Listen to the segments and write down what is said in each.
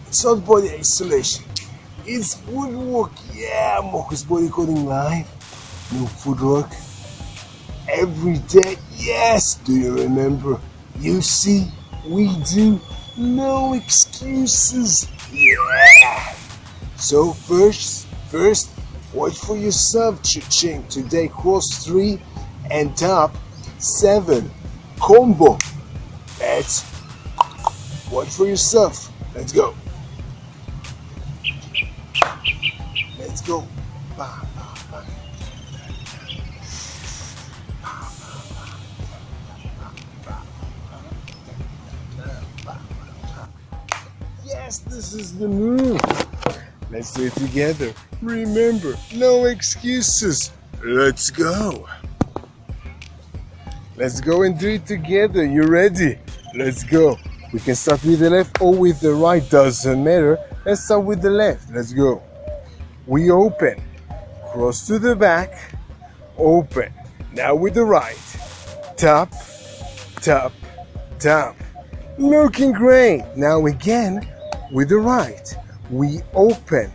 It's not body isolation. It's footwork. Yeah, Marcus Bodycoding Live. New footwork. Every day. Yes. Do you remember? You see, we do. No excuses. Yeah. So first, watch for yourself. Cha-ching. Today, cross 3 and top 7 combo. Let's watch for yourself. Let's go. Let's go. Yes, this is the move. Let's do it together. Remember, no excuses. Let's go. Let's go and do it together. You ready? Let's go. We can start with the left or with the right. Doesn't matter. Let's start with the left. Let's go. We open. Cross to the back. Open. Now with the right. Tap, tap, tap. Looking great. Now again with the right. We open.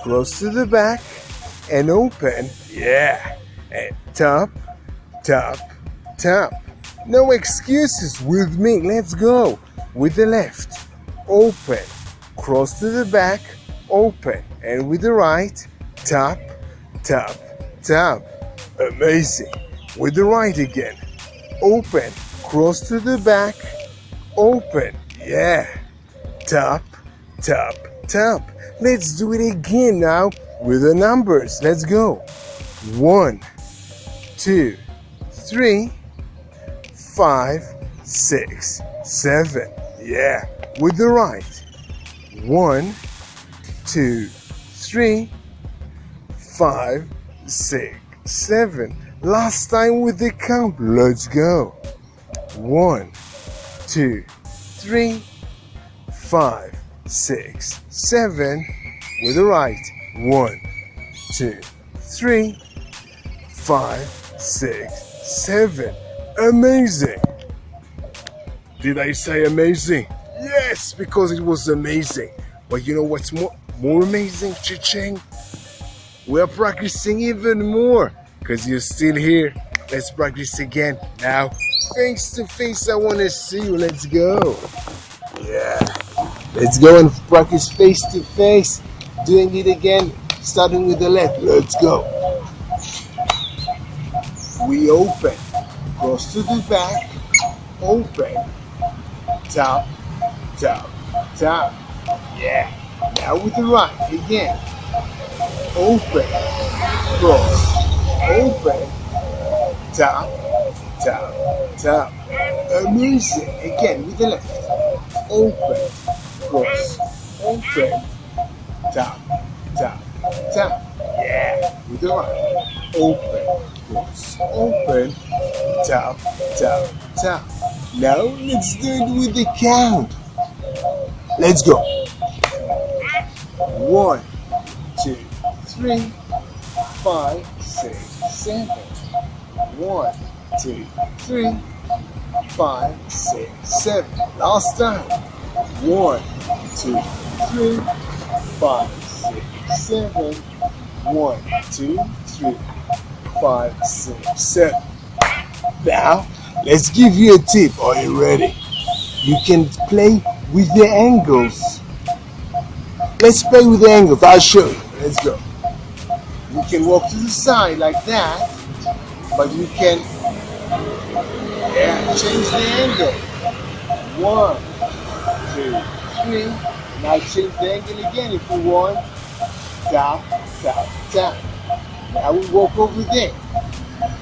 Close to the back and open. Yeah. And tap, tap, tap. No excuses with me. Let's go. With the left. Open. Cross to the back. Open. And with the right. Tap, tap, tap. Amazing. With the right again. Open. Cross to the back. Open. Yeah. Tap, tap, tap. Let's do it again now with the numbers. Let's go. 1, 2, 3, 5, 6, 7. Yeah. With the right. 1, 2, 3, 5, 6, 7. Last time with the count. Let's go. 1, 2, 3, 5, 6, 7. With the right. 1, 2, 3, 5, 6, 7. Amazing. Did I say amazing? Yes, because it was amazing. But you know what's more amazing, Cha-ching? We are practicing even more because you're still here. Let's practice again. Now, face to face, I want to see you. Let's go. Yeah. Let's go and practice face to face. Doing it again, starting with the left. Let's go. We open. Cross to the back. Open. Tap, tap, tap. Yeah. Now with the right. Again. Open. Cross. Open. Tap, tap, tap. Amazing. Again with the left. Open. Cross. Open. Tap, tap, tap. Yeah. With the right. Open. Cross. Open. Tap, tap, tap. Now let's do it with the count. Let's go. 1, 2, 3, 5, 6, 7. 1, 2, 3, 5, 6, 7. Last time. 1, 2, 3, 5, 6, 7. 1, 2, 3, 5, 6, 7. Now, let's give you a tip. Are you ready? You can play with the angles. Let's play with the angles. I'll show you. Let's go. You can walk to the side like that, but you can change the angle. 1, 2, 3. Now change the angle again if you want. Tap, tap, tap. Now we walk over there.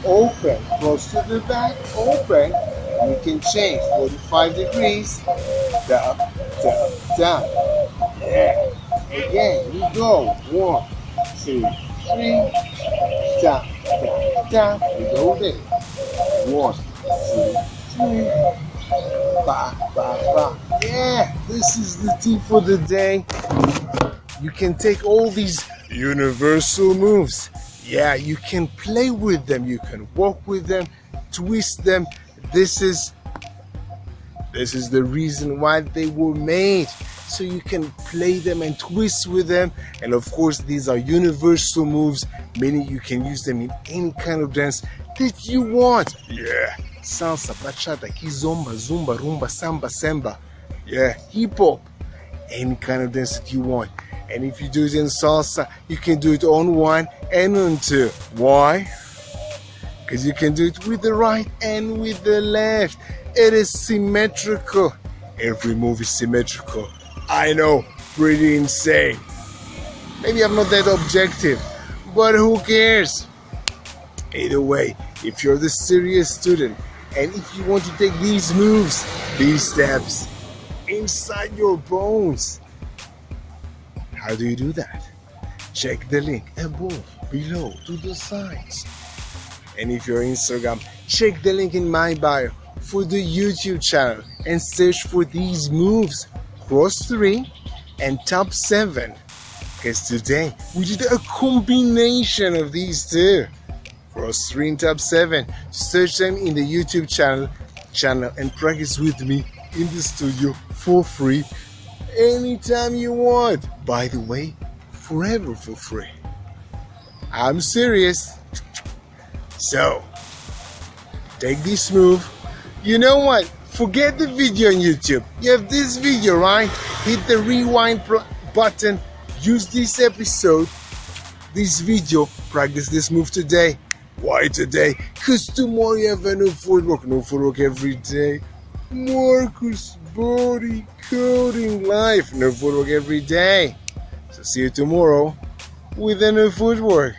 Open, close to the back, open. You can change 45 degrees. Tap, tap, tap. Yeah. Again, you go. 1, 2, 3. Tap, tap, tap. We go there. 1, 2, 3. Ba, ba, ba. Yeah, this is the tip for the day. You can take all these universal moves. Yeah, you can play with them. You can walk with them, twist them. This is the reason why they were made. so you can play them and twist with them. And of course, these are universal moves, meaning you can use them in any kind of dance that you want. Yeah, salsa, bachata, kizomba, zumba, rumba, samba, samba. Yeah, hip hop, any kind of dance that you want. And if you do it in salsa, you can do it on one and on two. Why? Because you can do it with the right and with the left. It is symmetrical. Every move is symmetrical. I know, pretty insane. Maybe I'm not that objective, but who cares? Either way, if you're the serious student and if you want to take these moves, these steps inside your bones, how do you do that? Check the link above, below, to the sides. And if you're Instagram, check the link in my bio for the YouTube channel and search for these moves, cross 3 and top 7. Because today we did a combination of these two, cross 3 and top 7. Search them in the YouTube channel and practice with me in the studio for free anytime you want. By the way, forever for free. I'm serious. So, take this move. You know what? Forget the video on YouTube. You have this video, right? Hit the rewind button. Use this episode, this video. Practice this move today. Why today? Because tomorrow you have a new footwork. No footwork every day. Marcus Body Coding Life. No footwork every day. So see you tomorrow with a new footwork.